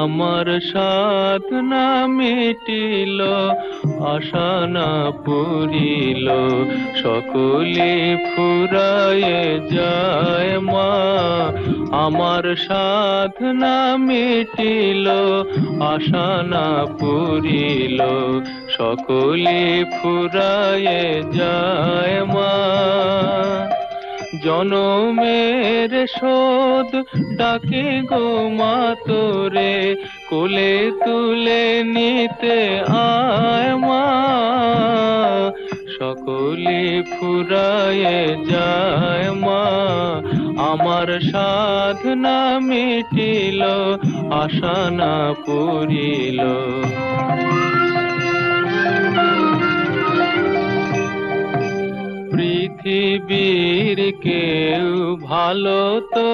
আমার সাধনা মিটিল, আশা না পুরিল, সকলে ফুরায়ে যায় মা। আমার সাধনা মিটিল, আশা না পুরিল, সকলে ফুরায়ে যায় মা। জনমের শোধ ডাকে গো মা তোরে, কোলে তুলে নিতে আয় মা। সকলে ফুরায়ে যায় মা, আমার সাধনা মিটিল, আশা না পুরিল। পৃথিবীর কেউ ভালো তো